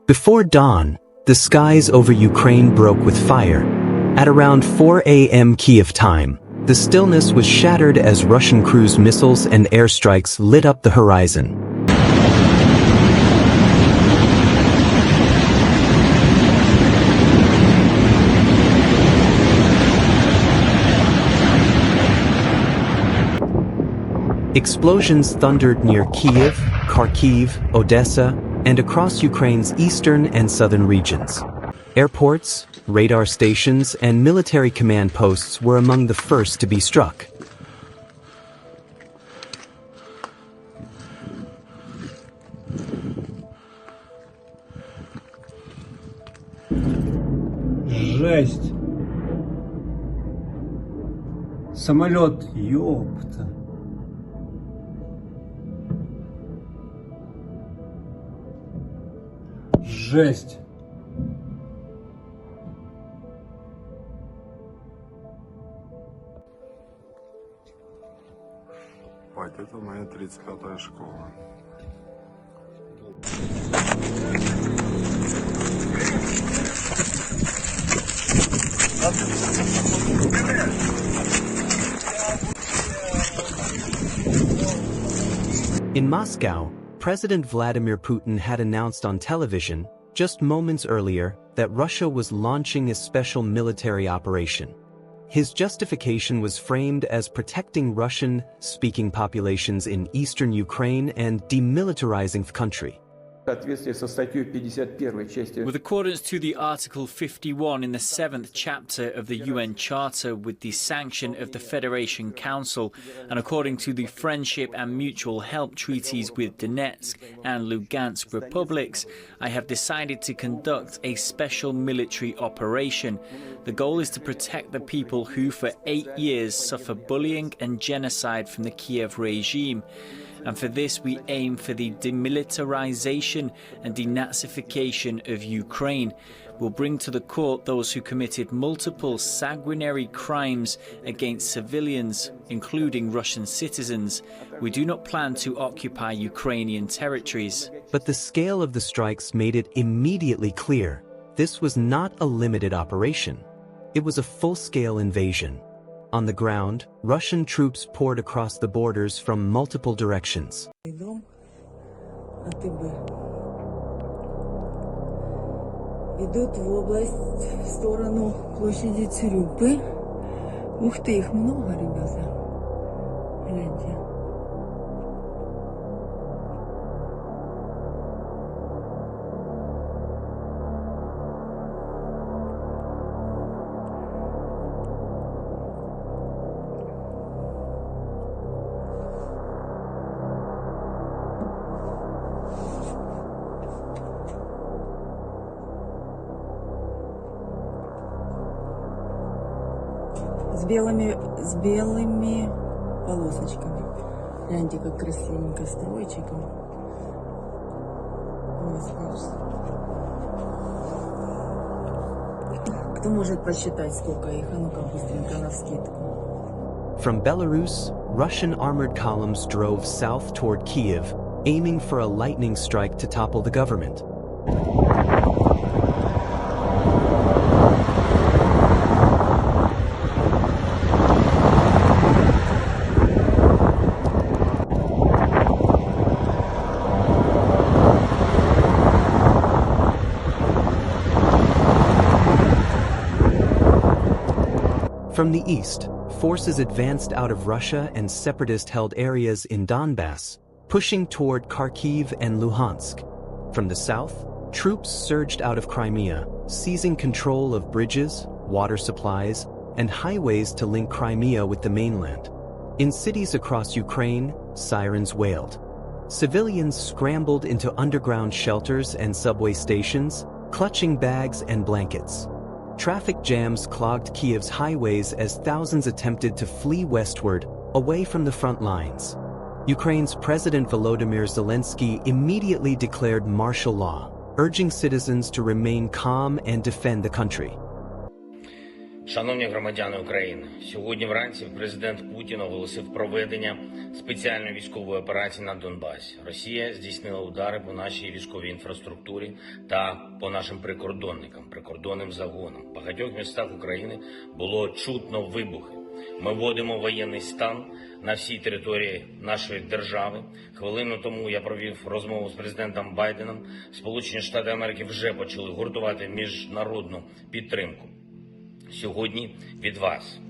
Before dawn, the skies over Ukraine broke with fire. At around 4 a.m. Kyiv time, the stillness was shattered as Russian cruise missiles and airstrikes lit up the horizon. Explosions thundered near Kyiv, Kharkiv, Odessa, and across Ukraine's eastern and southern regions. Airports, radar stations, and military command posts were among the first to be struck. Жесть! Самолет, ёпта! Жесть! Бать, это моя 35-я школа. In Moscow, President Vladimir Putin had announced on television, just moments earlier, that Russia was launching a special military operation. His justification was framed as protecting Russian-speaking populations in eastern Ukraine and demilitarizing the country. With accordance to the Article 51 in the 7th chapter of the UN Charter with the sanction of the Federation Council, and according to the Friendship and Mutual Help treaties with Donetsk and Lugansk republics, I have decided to conduct a special military operation. The goal is to protect the people who for 8 years suffer bullying and genocide from the Kiev regime. And for this we aim for the demilitarization and denazification of Ukraine. We'll bring to the court those who committed multiple sanguinary crimes against civilians, including Russian citizens. We do not plan to occupy Ukrainian territories. But the scale of the strikes made it immediately clear this was not a limited operation. It was a full-scale invasion. On the ground, Russian troops poured across the borders from multiple directions. Идут в область, в сторону площади Цюрюпы. Ух ты, их много, ребята. Гляньте. С белыми полосочками. Гляньте, как красивенько стройчиком. Кто может посчитать, сколько их? А ну-ка быстренько навскидку. From Belarus, Russian armored columns drove south toward Kyiv, aiming for a lightning strike to topple the government. From the east, forces advanced out of Russia and separatist-held areas in Donbass, pushing toward Kharkiv and Luhansk. From the south, troops surged out of Crimea, seizing control of bridges, water supplies, and highways to link Crimea with the mainland. In cities across Ukraine, sirens wailed. Civilians scrambled into underground shelters and subway stations, clutching bags and blankets. Traffic jams clogged Kyiv's highways as thousands attempted to flee westward, away from the front lines. Ukraine's President Volodymyr Zelensky immediately declared martial law, urging citizens to remain calm and defend the country. Шановні громадяни України, сьогодні вранці президент Путін оголосив проведення спеціальної військової операції на Донбасі. Росія здійснила удари по нашій військовій інфраструктурі та по нашим прикордонникам, прикордонним загонам. В багатьох містах України було чутно вибухи. Ми вводимо воєнний стан на всій території нашої держави. Хвилину тому я провів розмову з президентом Байденом. Сполучені Штати Америки вже почали гуртувати міжнародну підтримку. Сьогодні від вас,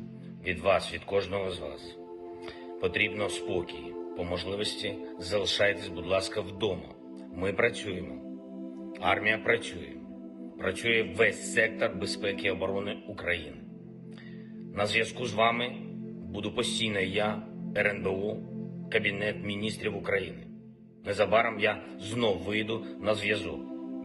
від кожного з вас потрібно спокій. По можливості залишайтесь, будь ласка, вдома. Ми працюємо. Армія працює. Працює весь сектор безпеки і оборони України. На зв'язку з вами буду постійно я, РНБО, Кабінет міністрів України. Незабаром я знов вийду на зв'язок.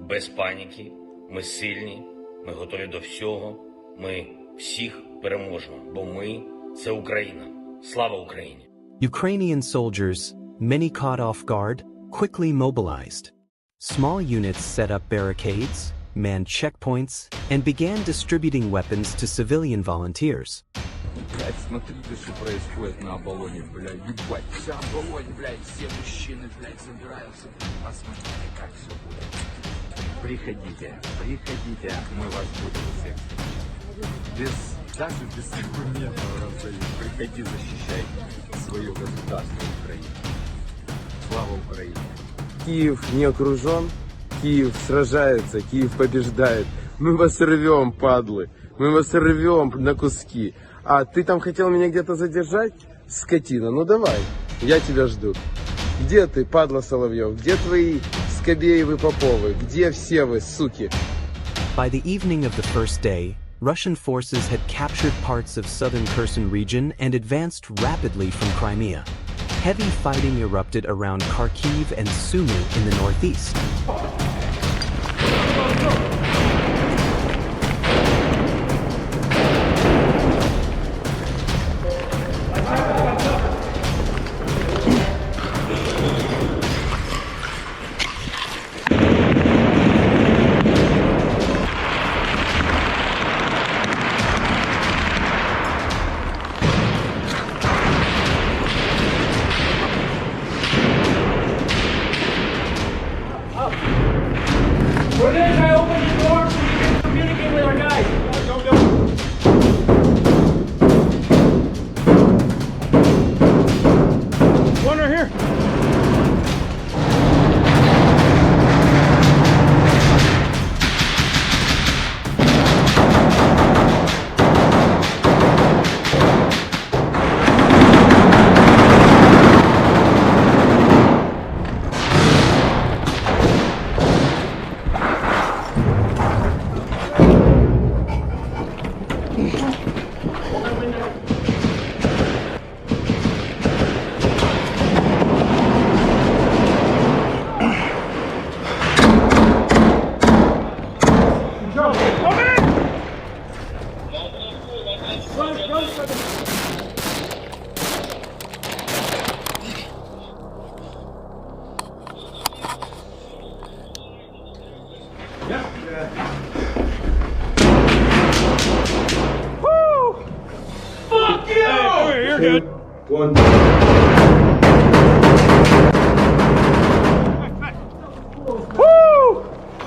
Без паніки, ми сильні, ми готові до всього, ми всіх переможемо, бо ми – це Україна. Слава Україні! Ukrainian soldiers, many caught off guard, quickly mobilized. Small units set up barricades, manned checkpoints, and began distributing weapons to civilian volunteers. Блядь, смотрите, что происходит на Оболоне, блядь, ебать, вся Оболонь, блядь, все мужчины, блядь, собираются, посмотрите, как все будет. Приходите, мы вас будем всех. Даже без документов раздают. Приходи, защищай свое государство Украины. Слава Украине! Киев не окружен, Киев сражается, Киев побеждает. Мы вас рвем, падлы, мы вас рвем на куски. А ты там хотел меня где-то задержать, скотина? Ну давай, я тебя жду. Где ты, падла Соловьев? Где твои Скобеевы Поповы? Где все вы, суки? By the evening of the first day, Russian forces had captured parts of southern Kherson region and advanced rapidly from Crimea. Heavy fighting erupted around Kharkiv and Sumy in the northeast.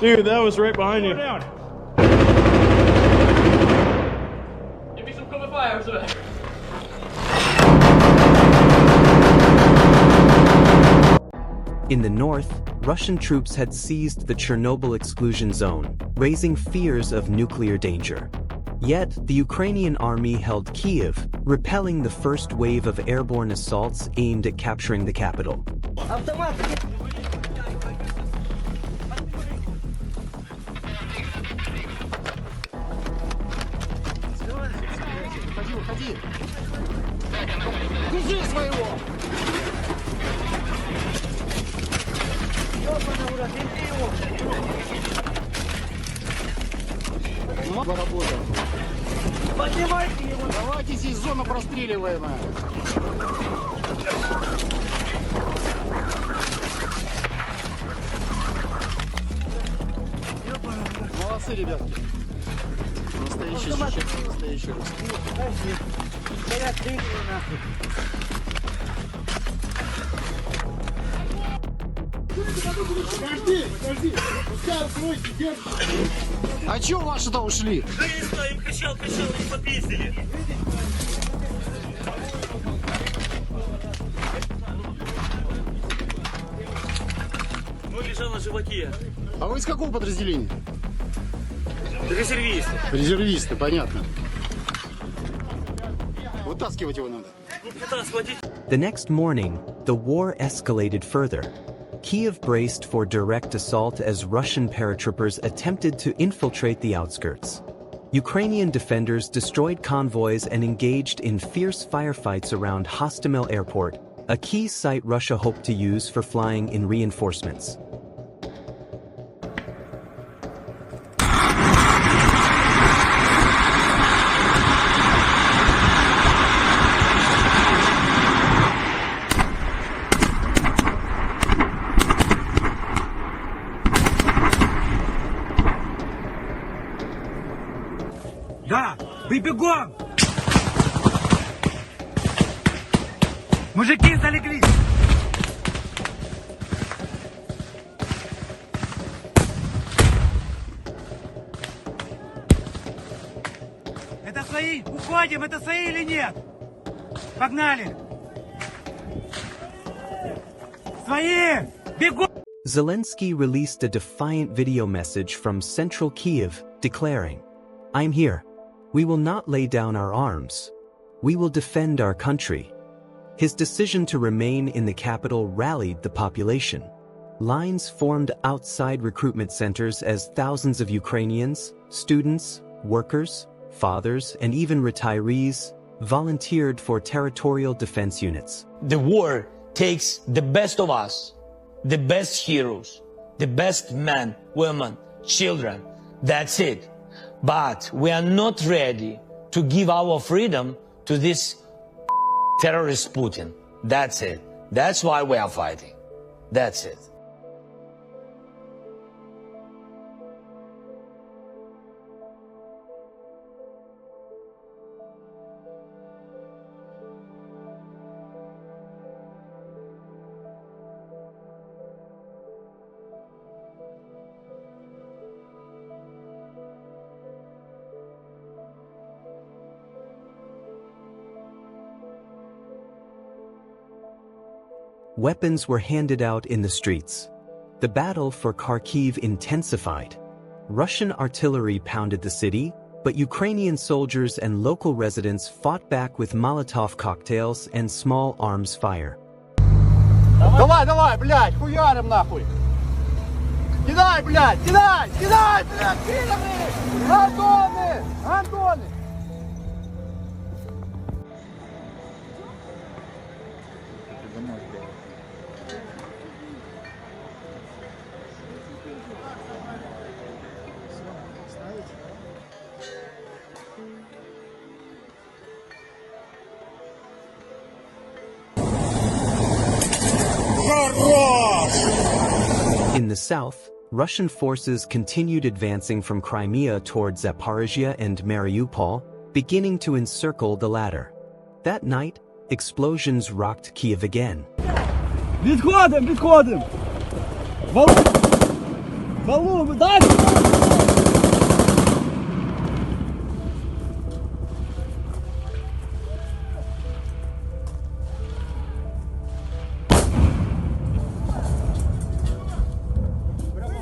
Dude, that was right behind you. Give me some cover fire, sir. In the north, Russian troops had seized the Chernobyl exclusion zone, raising fears of nuclear danger. Yet, the Ukrainian army held Kyiv, repelling the first wave of airborne assaults aimed at capturing the capital. Поднимайте его! Давайте, здесь зона простреливаемая. Молодцы, ребятки. Настоящий чеченцы, настоящий русский. А чё ваши-то ушли? Да я не знаю, им кричал, они попиздили. Он лежал на животе. А вы из какого подразделения? Резервисты. Резервисты, понятно. Вытаскивать его надо. The next morning, the war escalated further. Kyiv braced for direct assault as Russian paratroopers attempted to infiltrate the outskirts. Ukrainian defenders destroyed convoys and engaged in fierce firefights around Hostomel Airport, a key site Russia hoped to use for flying in reinforcements. Да, вы бегом! Мужики залегли! Это свои! Уходим! Это свои или нет? Погнали! Свои! Бегом! Zelensky released a defiant video message from central Kyiv, declaring, "I'm here. We will not lay down our arms. We will defend our country." His decision to remain in the capital rallied the population. Lines formed outside recruitment centers as thousands of Ukrainians, students, workers, fathers, and even retirees volunteered for territorial defense units. The war takes the best of us, the best heroes, the best men, women, children. That's it. But we are not ready to give our freedom to this terrorist Putin. That's it. That's why we are fighting. That's it. Weapons were handed out in the streets. The battle for Kharkiv intensified. Russian artillery pounded the city, but Ukrainian soldiers and local residents fought back with Molotov cocktails and small arms fire. Давай, давай, блядь, хуярим нахуй! Кидай, блядь, кидай, кидай, блядь, кидай! Антоны, Антоны! In the south, Russian forces continued advancing from Crimea toward Zaporizhia and Mariupol, beginning to encircle the latter. That night, explosions rocked Kyiv again. Відходим, відходим! Валу, далі!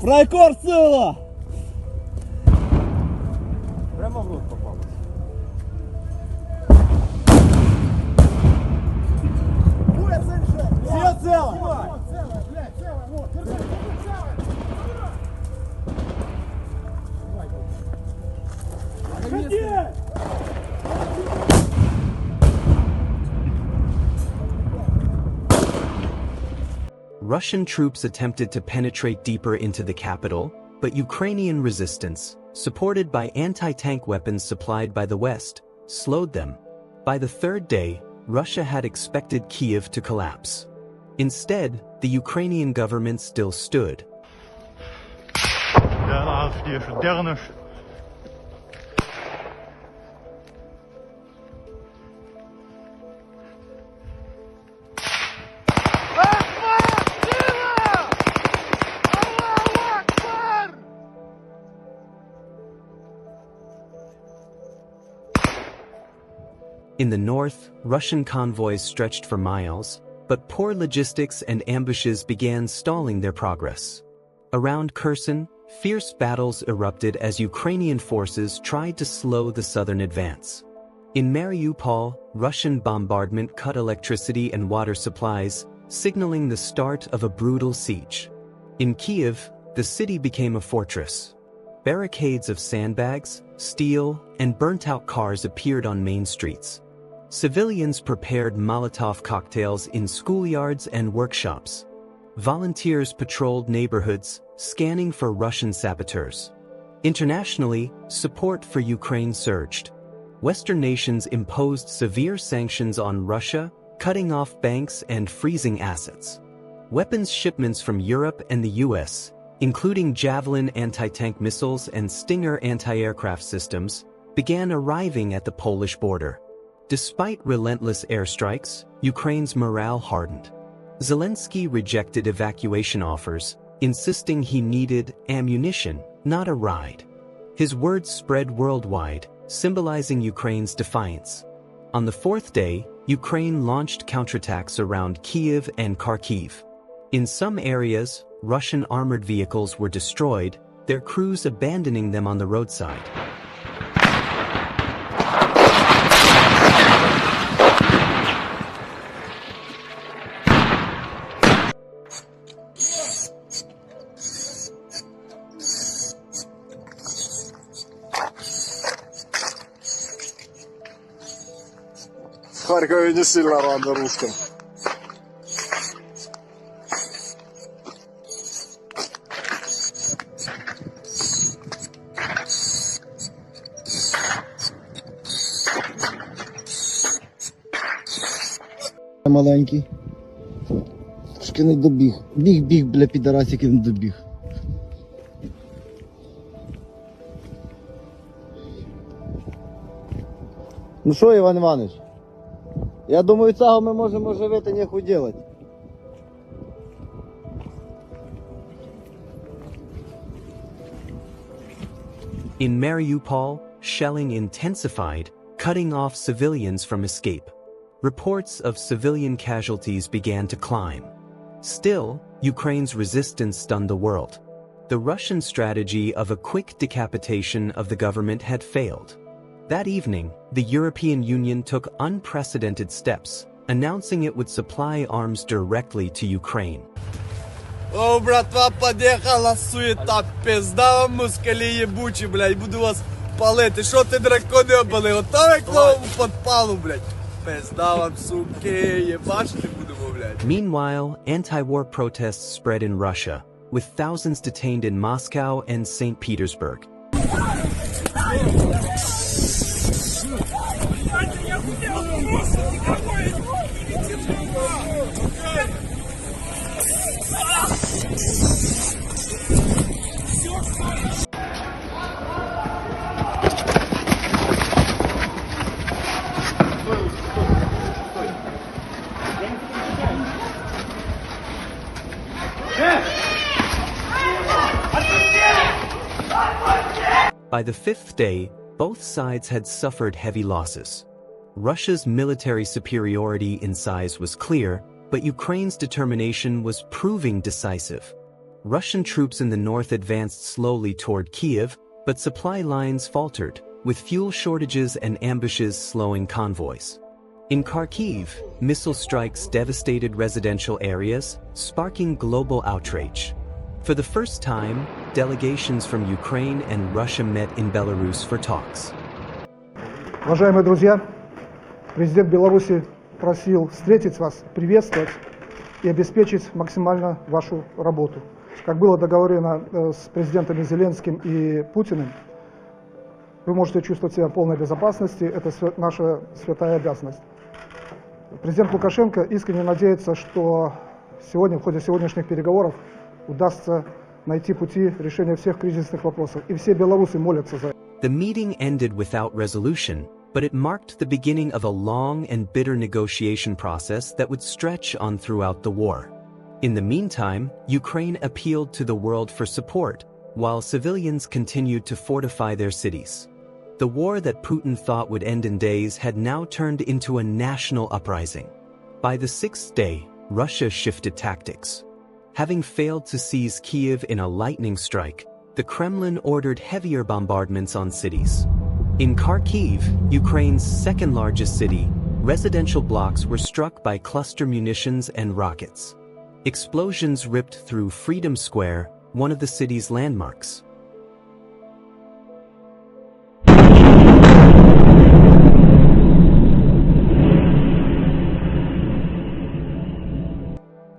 Фрайкор сила! Прямо в рот попало. Все цело! Russian troops attempted to penetrate deeper into the capital, but Ukrainian resistance, supported by anti-tank weapons supplied by the West, slowed them. By the third day, Russia had expected Kyiv to collapse. Instead, the Ukrainian government still stood. In the north, Russian convoys stretched for miles, but poor logistics and ambushes began stalling their progress. Around Kherson, fierce battles erupted as Ukrainian forces tried to slow the southern advance. In Mariupol, Russian bombardment cut electricity and water supplies, signaling the start of a brutal siege. In Kyiv, the city became a fortress. Barricades of sandbags, steel, and burnt-out cars appeared on main streets. Civilians prepared Molotov cocktails in schoolyards and workshops. Volunteers patrolled neighborhoods, scanning for Russian saboteurs. Internationally, support for Ukraine surged. Western nations imposed severe sanctions on Russia, cutting off banks and freezing assets. Weapons shipments from Europe and the US, including Javelin anti-tank missiles and Stinger anti-aircraft systems, began arriving at the Polish border. Despite relentless airstrikes, Ukraine's morale hardened. Zelensky rejected evacuation offers, insisting he needed ammunition, not a ride. His words spread worldwide, symbolizing Ukraine's defiance. On the fourth day, Ukraine launched counterattacks around Kyiv and Kharkiv. In some areas, Russian armored vehicles were destroyed, their crews abandoning them on the roadside. В Харькове не сильно рады русским. Маленький. Трошки не добіг. Біг, бля, підарасиків не добіг. Ну що, Іван Іванович? Я думаю, цього ми можемо живити, нехуй делать. In Mariupol, shelling intensified, cutting off civilians from escape. Reports of civilian casualties began to climb. Still, Ukraine's resistance stunned the world. The Russian strategy of a quick decapitation of the government had failed. That evening, the European Union took unprecedented steps, announcing it would supply arms directly to Ukraine. О, братва, подъехала суета, пизда вам москалі єбучі, блядь, буду вас палити. Що ти, дракони, обали, готові к новому подпалу, блядь? Пизда вам, суки, єбачити будемо, блядь. Meanwhile, anti-war protests spread in Russia, with thousands detained in Moscow and St. Petersburg. By the fifth day, both sides had suffered heavy losses. Russia's military superiority in size was clear, but Ukraine's determination was proving decisive. Russian troops in the north advanced slowly toward Kyiv, but supply lines faltered, with fuel shortages and ambushes slowing convoys. In Kharkiv, missile strikes devastated residential areas, sparking global outrage. For the first time, delegations from Ukraine and Russia met in Belarus for talks. Уважаемые друзья, президент Беларуси просил встретить вас, приветствовать и обеспечить максимально вашу работу. Как было договорено с президентами Зеленским и Путиным, вы можете чувствовать себя в полной безопасности, это наша святая обязанность. Президент Лукашенко искренне надеется, что сегодня, в ходе сегодняшних переговоров, удастся найти пути решения всех кризисных вопросов. И все белорусы молятся за это. The meeting ended without resolution, but it marked the beginning of a long and bitter negotiation process that would stretch on throughout the war. In the meantime, Ukraine appealed to the world for support, while civilians continued to fortify their cities. The war that Putin thought would end in days had now turned into a national uprising. By the sixth day, Russia shifted tactics. Having failed to seize Kyiv in a lightning strike, the Kremlin ordered heavier bombardments on cities. In Kharkiv, Ukraine's second-largest city, residential blocks were struck by cluster munitions and rockets. Explosions ripped through Freedom Square, one of the city's landmarks.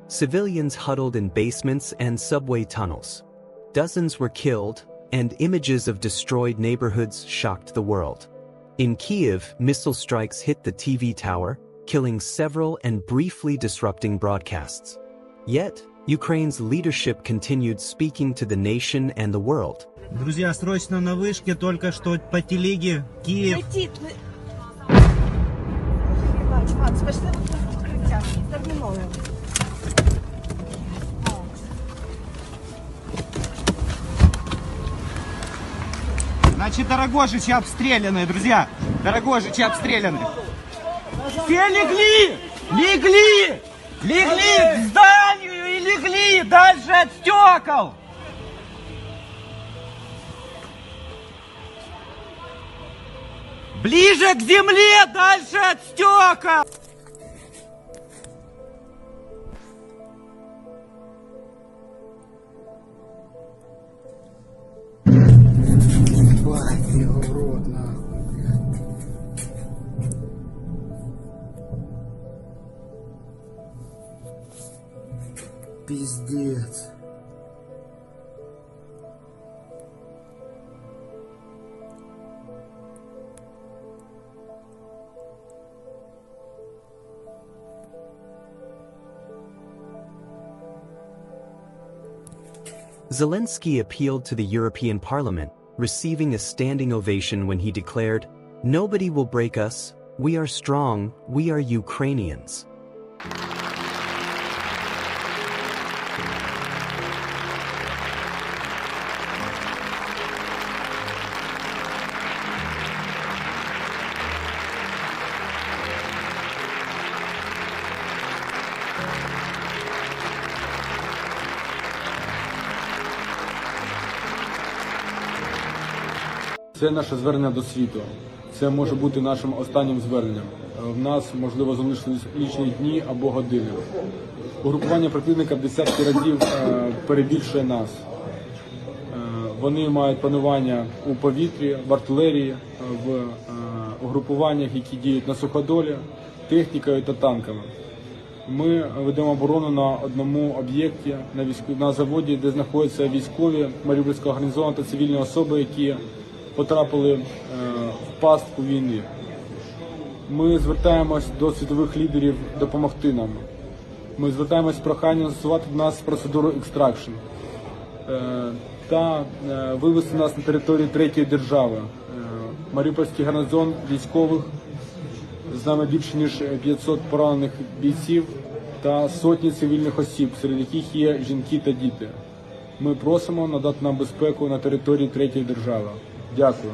Civilians huddled in basements and subway tunnels. Dozens were killed, and images of destroyed neighborhoods shocked the world. In Kyiv, missile strikes hit the TV tower, killing several and briefly disrupting broadcasts. Yet, Ukraine's leadership continued speaking to the nation and the world. Друзья, срочно на вышке, только что по телеге, Киев. Значит, Дорогожичи обстреляны, друзья. Дорогожичи обстреляны. Все легли! Легли! Легли к зданию и легли дальше от стекол! Ближе к земле, дальше от стекол! Пиздец. Zelensky appealed to the European Parliament, receiving a standing ovation when he declared, "Nobody will break us, we are strong, we are Ukrainians." Це наше звернення до світу. Це може бути нашим останнім зверненням. В нас, можливо, залишились лічні дні або години. Угрупування противника в десятки разів перебільшує нас. Вони мають панування у повітрі, в артилерії, в угрупуваннях, які діють на суходолі, технікою та танками. Ми ведемо оборону на одному об'єкті, на заводі, де знаходяться військові Маріупольського гарнізону та цивільні особи, які потрапили в пастку війни. Ми звертаємось до світових лідерів допомогти нам. Ми звертаємось з проханням застосувати до нас процедуру екстракшн та вивести нас на територію третьої держави. Маріупольський гарнізон військових, з нами більше ніж 500 поранених бійців та сотні цивільних осіб, серед яких є жінки та діти. Ми просимо надати нам безпеку на території третьої держави. Дякую.